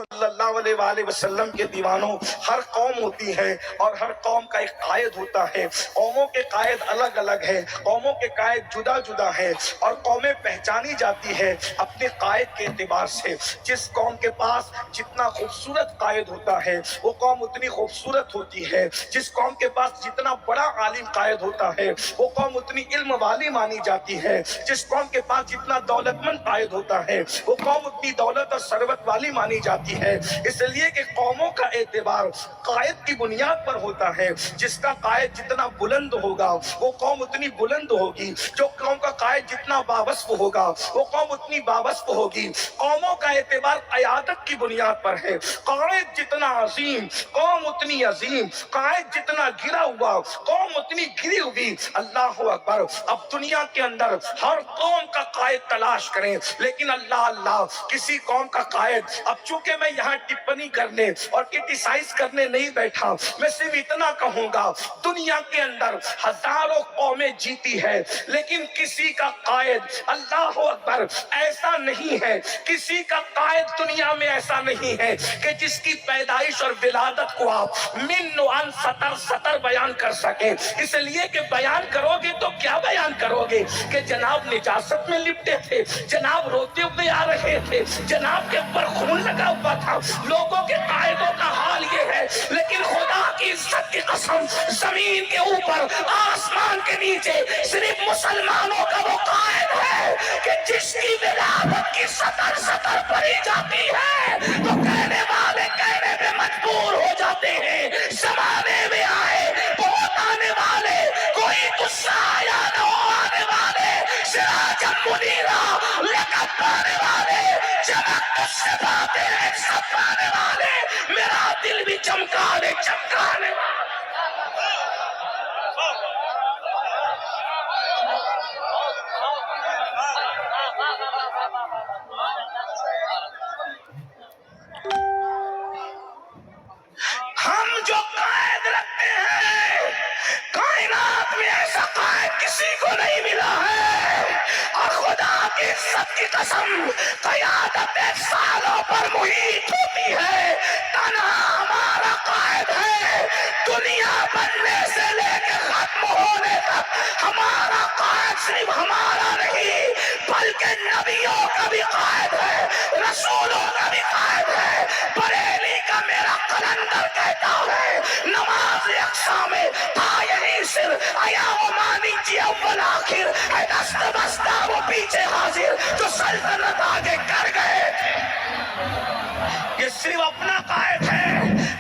صلی اللہ علیہ وآلہ وسلم کے دیوانوں، ہر قوم ہوتی ہے اور ہر قوم کا ایک قائد ہوتا ہے۔ قوموں کے قائد الگ الگ ہیں، قوموں کے قائد جدا جدا ہیں، اور قومیں پہچانی جاتی ہے اپنے قائد کے اعتبار سے۔ جس قوم کے پاس جتنا خوبصورت قائد ہوتا ہے وہ قوم اتنی خوبصورت ہوتی ہے۔ جس قوم کے پاس جتنا بڑا عالم قائد ہوتا ہے وہ قوم اتنی علم والی مانی جاتی ہے۔ جس قوم کے پاس جتنا دولت مند قائد ہوتا ہے وہ قوم اتنی دولت اور ثروت والی مانی جاتی ہے۔ اس لیے کہ قوموں کا اعتبار قائد کی بنیاد پر ہوتا ہے۔ جس کا قائد جتنا بلند ہوگا وہ قوم اتنی بلند ہوگی، جو قوم کا قائد جتنا باوصف ہوگا وہ قوم اتنی باوصف ہوگی۔ قوموں کا اعتبار قیادت کی بنیاد پر ہے۔ قائد جتنا عظیم قوم اتنی عظیم، قائد جتنا گرا ہوا قوم اتنی گری ہوئی۔ اللہ اکبر۔ اب دنیا کے اندر ہر قوم کا قائد تلاش کریں، لیکن اللہ کسی قوم کا قائد، اب چونکہ میں یہاں ٹپنی کرنے اور کرٹیسائز کرنے نہیں بیٹھا، میں صرف اتنا کہوں گا دنیا کے اندر ہزاروں قومیں جیتی ہے لیکن کسی کا قائد اللہ اکبر ایسا نہیں ہے، کسی کا قائد دنیا میں ایسا نہیں ہے کہ جس کی پیدائش اور ولادت کو آپ من وان سطر بیان کر سکیں۔ اس لیے کہ بیان کرو گے تو کیا بیان کرو گے کہ جناب نجاست میں لپٹے تھے، جناب روتے ہوئے آ رہے تھے، جناب کے اوپر خون لگا ہوا تھا۔ لوگوں کے قائدوں کا حال یہ ہے، لیکن خدا کی عزت کی قسم زمین کے اوپر آسمان کے نیچے صرف مسلمانوں کا وہ قائد ہے کہ جس کی ولادت کی سطر پڑھی جاتی ہے تو کہنے والے کہنے میں مجبور ہو جاتے ہیں، زمانے میں آئے بہت آنے والے، کوئی غصہ آیا نہ ہو آنے والے، سراجا منیرا لقب پانے والے، چمک تجھ سے باتیں ہیں سب پانے والے، میرا دل بھی چمکانے والے۔ ہم جو قائد رکھتے ہیں کائنات میں ایسا قائد کسی کو نہیں ملا ہے، اور خدا کی عزت کی قسم قیادت سالوں پر محیط ہوتی ہے، تنہا ہمارا قائد ہے۔ دنیا بننے سے لے کے ختم ہونے تک ہمارا قائد صرف ہمارا نہیں بلکہ نبیوں کا بھی قائد ہے، رسولوں کا بھی قائد ہے۔ بریلی کا میرا قلندر کہتا ہے نماز اقصا میں تھا یہی سر، آیا وہ مانی جی اول آخر ہے، دست بستہ وہ پیچھے حاضر جو سلطنت آگے کر گئے تھے۔ یہ صرف اپنا قائد ہے۔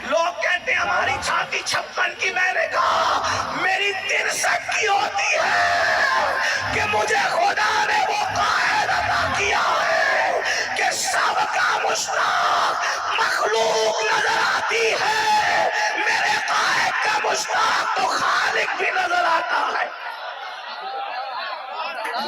لوگ کہتے ہیں ہماری چھاتی 56 کی، میں نے کہا میری 63 کی ہوتی ہے کہ مجھے خدا نے وہ قائد عطا کیا ہے کہ سب کا مشتاق مخلوق نظر آتی ہے، میرے قائد کا مشتاق تو خالق بھی نظر آتا ہے۔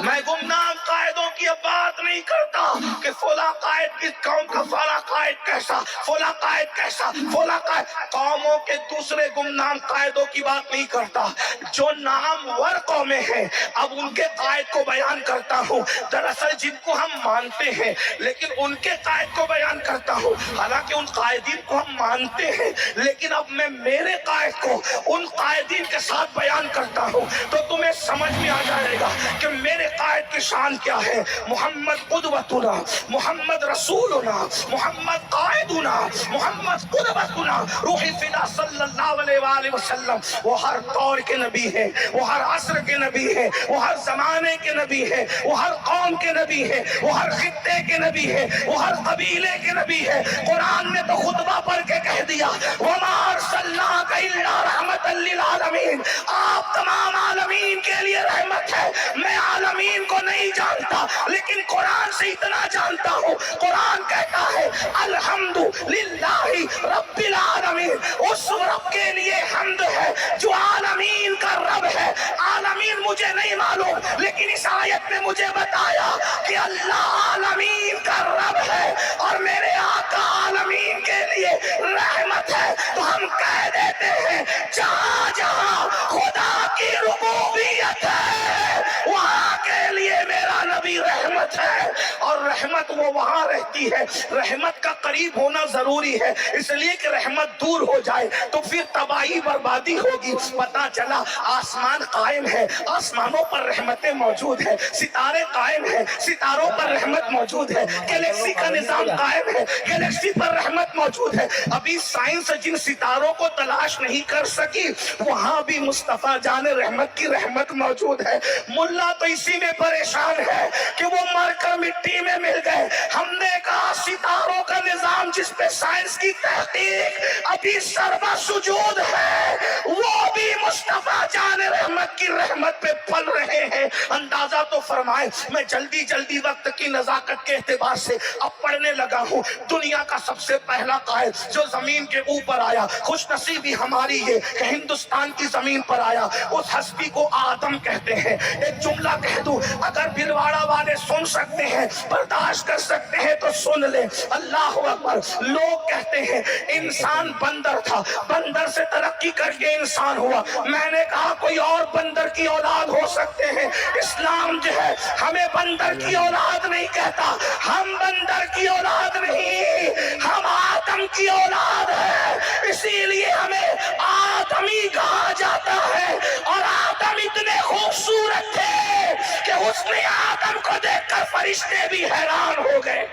میں گمنام قائدوں کی اب بات نہیں کرتا کہ فلاں قائد کس قوم کا، فلاں قائد کیسا، فلاں قائد کیسا، فلاں قائد، قوموں کے دوسرے گمنام قائدوں کی بات نہیں کرتا۔ جو نامور قومیں ہیں اب ان کے قائد کو بیان کرتا ہوں، دراصل جن کو ہم مانتے ہیں لیکن ان کے قائد کو بیان کرتا ہوں۔ حالانکہ ان قائدین کو ہم مانتے ہیں لیکن اب میں میرے قائد کو ان قائدین کے ساتھ بیان کرتا ہوں تو تمہیں سمجھ میں آ جائے گا کہ میرے قائد کی شان کیا ہے۔ محمد قدوتنا، محمد رسولنا، محمد قائدنا، محمد قدوتنا، روح فدا صلی اللہ علیہ وآلہ وسلم۔ وہ ہر دور کے نبی ہیں، وہ ہر عصر کے نبی ہیں، وہ ہر زمانے کے نبی ہیں، وہ ہر قوم کے نبی ہیں، وہ ہر خطے کے نبی ہیں، وہ ہر قبیلے کے نبی ہیں۔ قرآن نے تو خطبہ پڑھ کے کہہ دیا وَمَا أَرْسَلْنَاكَ إِلَّا رَحْمَةً لِّلْعَالَمِينَ، آپ تمام عالمین کے لیے رحمت ہے۔ میں عالمین کو نہیں جانتا لیکن قرآن سے اتنا جانتا ہوں، قرآن کہتا ہے الحمدللہ رب العالمین، اس رب کے لیے حمد ہے جو عالمین کا رب ہے۔ عالمین مجھے نہیں معلوم لیکن اس آیت نے مجھے بتایا کہ اللہ عالمین کا رب ہے اور میرے آقا عالمین کے لیے رحمت ہے۔ تو ہم کہہ دیتے ہیں جہاں جہاں خدا کی ربوبیت ہے وہاں کے لیے میرا نبی رحمت ہے، اور رحمت وہ وہاں رہتی ہے۔ رحمت کا قریب ہونا ضروری ہے، اس لیے کہ رحمت دور ہو جائے تو پھر تباہی بربادی ہوگی۔ پتا چلا آسمان قائم ہے، آسمانوں پر رحمتیں موجود ہیں، ستارے قائم ہیں، ستاروں پر رحمت موجود ہے، گلیکسی کا نظام قائم ہے، گلیکسی پر رحمت موجود ہے۔ ابھی سائنس جن ستاروں کو تلاش نہیں کر سکی وہاں بھی مصطفیٰ جان رحمت کی رحمت موجود ہے۔ ملا تو اسی میں پریشان ہے کہ وہ مر کر مٹی میں مل گئے۔ ہم نے کہا ستاروں کا نظام جس پہ سائنس کی تحقیق ابھی سربا سجود ہے وہ بھی مصطفیٰ جان رحمت کی رحمت پہ پل رہے ہیں۔ اندازہ تو فرمائے، میں جلدی جلدی وقت کی نزاکت کے اعتبار سے اب پڑھنے لگا ہوں۔ دنیا کا سب سے پہلا قائد جو زمین کے اوپر آیا، خوش نصیبی ہماری یہ کہ ہندوستان کی زمین پر آیا، اس ہستی کو آدم کہتے ہیں۔ ایک جملہ کہہ دوں، اگر بھلواڑہ والے سن سکتے ہیں، برداشت کر سکتے ہیں تو سن لیں۔ اللہ اکبر۔ لوگ کہتے ہیں انسان بندر تھا، بندر سے ترقی کر کے انسان ہوا۔ میں نے کہا کوئی اور بندر کی اولاد ہو سکتے ہیں، اسلام جو ہے ہمیں بندر کی اولاد نہیں کہتا، ہم بندر کی اولاد نہیں، ہم آدم کی اولاد ہے، اسی لیے ہمیں آدمی کہا جاتا ہے۔ اور آدم اتنے خوبصورت تھے کہ اس نے آدم کو دیکھ کر فرشتے بھی حیران ہو گئے۔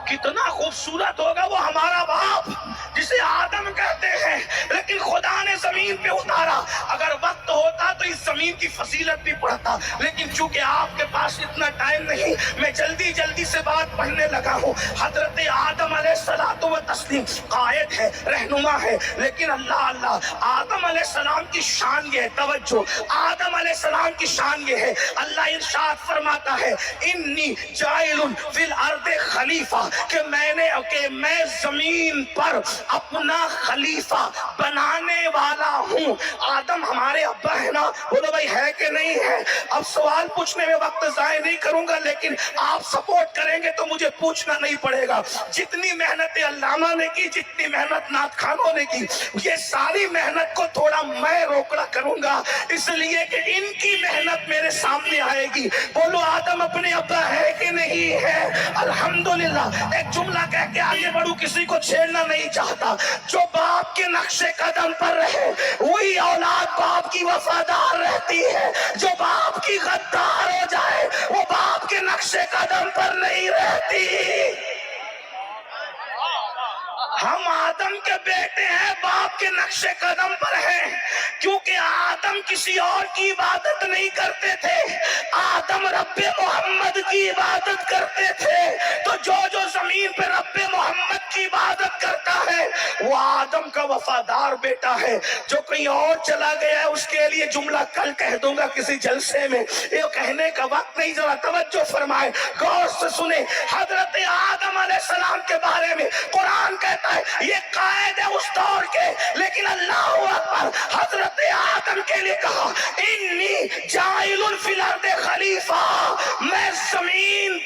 کتنا خوبصورت ہوگا وہ ہمارا باپ جسے آدم کہتے ہیں، لیکن خدا نے زمین پہ اتارا۔ اگر وقت ہوتا تو اس زمین کی فضیلت بھی پڑھتا، لیکن چونکہ آپ کے پاس اتنا ٹائم نہیں، میں جلدی جلدی سے بات پڑھنے لگا ہوں۔ حضرت آدم علیہ الصلوۃ والتسلیم قائد ہے، رہنما ہے، لیکن اللہ آدم علیہ السلام کی شان یہ ہے، توجہ، آدم علیہ السلام کی شان یہ ہے، اللہ ارشاد فرماتا ہے انی جاعل فی الارض خلیفہ، کہ میں زمین پر اپنا خلیفہ بنانے والا ہوں۔ آدم ہمارے ابا ہے نا، بولو بھائی ہے کہ نہیں ہے؟ اب سوال پوچھنے میں وقت ضائع نہیں کروں گا، لیکن آپ سپورٹ کریں گے تو مجھے پوچھنا نہیں پڑے گا۔ جتنی محنت علامہ نے کی، جتنی محنت نعت خانوں نے کی، یہ ساری محنت کو تھوڑا میں روکڑا کروں گا، اس لیے کہ ان کی محنت میرے سامنے آئے گی۔ بولو آدم اپنے ابا ہے کہ نہیں ہے؟ الحمدللہ۔ ایک جملہ کہہ کے آگے بڑھوں، کسی کو چھیڑنا نہیں چاہتا۔ جو باپ کے نقش قدم پر رہے وہی اولاد باپ کی وفادار رہتی ہے، جو باپ کی غدار ہو جائے وہ باپ کے نقش قدم پر نہیں رہتی۔ ہم آدم کے بیٹے ہیں، باپ کے نقش قدم پر ہیں، کیونکہ آدم کسی اور کی عبادت نہیں کرتے تھے، آدم رب محمد کی عبادت کرتے تھے۔ تو جو زمین پہ رب محمد کی عبادت کرتا ہے وہ آدم کا وفادار بیٹا ہے۔ جو کہیں اور چلا گیا ہے اس کے لیے جملہ کل کہہ دوں گا کسی جلسے میں، یہ کہنے کا وقت نہیں، ذرا توجہ فرمائے، غور سے سنیں۔ حضرت آدم علیہ السلام کے بارے میں قرآن کہتا ہے یہ قائد ہے اس دور کے، لیکن اللہ اکبر، حضرت آدم کے لیے کہا انی جاعل فی الارض خلیفہ، میں زمین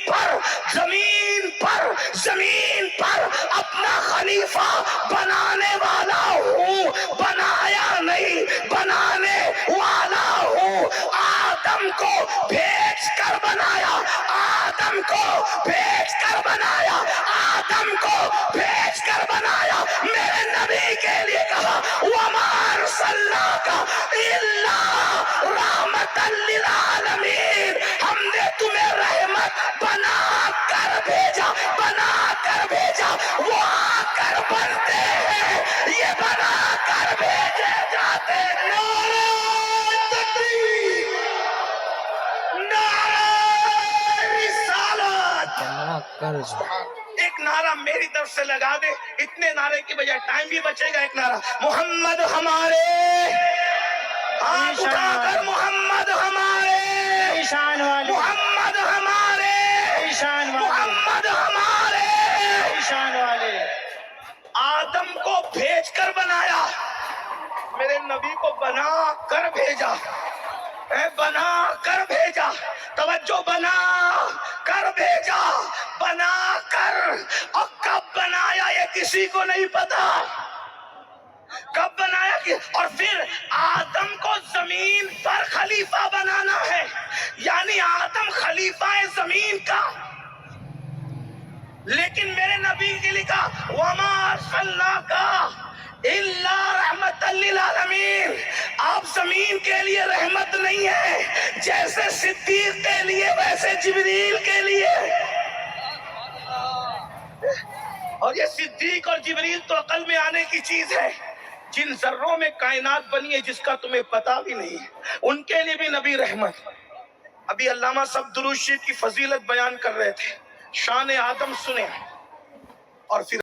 پر اپنا خلیفہ بنانے والا ہوں، بنایا نہیں بنانے والا ہوں۔ آدم کو بھیج کر بنایا، آدم کو بھیج کر بنایا، آدم کو بھیج کر بنایا۔ میرے نبی کے لیے کہا وَمَا أَرْسَلْنَاكَ إِلَّا رَحْمَةً لِلْعَالَمِينَ، ہم نے تمہیں رحمت بنا کر بھیجا، بنا کر بھیجا۔ وہ آ کر بنتے ہیں، یہ بنا کر بھیجے جاتے ہیں۔ نعرہ تکبیر، نعرہ رسالت۔ ایک نعرہ میری طرف سے لگا دے، اتنے نعرے کی بجائے ٹائم بھی بچے گا۔ ایک نعرہ محمد ہمارے، ہاتھ اٹھا کر محمد ہمارے، محمد ہمارے، محمد ہمارے۔ آدم کو بھیج کر بنایا، میرے نبی کو بنا کر بھیجا، بنا کر بھیجا، توجہ، بنا کر بھیجا، بنا کر۔ اور کب بنایا یہ کسی کو نہیں پتا، کب بنایا کیا اور پھر آدم کو زمین پر خلیفہ بنانا ہے، یعنی آدم خلیفہ ہے زمین کا۔ لیکن میرے نبی نے لکھا وَمَا أَرْسَلْنَاكَ إِلَّا رَحْمَةً لِّلْعَالَمِينَ، آپ زمین کے لیے رحمت نہیں ہے، جیسے صدیق کے لیے ویسے جبریل کے لیے۔ اور یہ صدیق اور جبریل تو عقل میں آنے کی چیز ہے، جن ذروں میں کائنات بنی ہے جس کا تمہیں پتہ بھی نہیں ہے، ان کے لیے بھی نبی رحمت۔ ابھی علامہ صاحب درود شریف کی فضیلت بیان کر رہے تھے، شان آدم سنیں اور پھر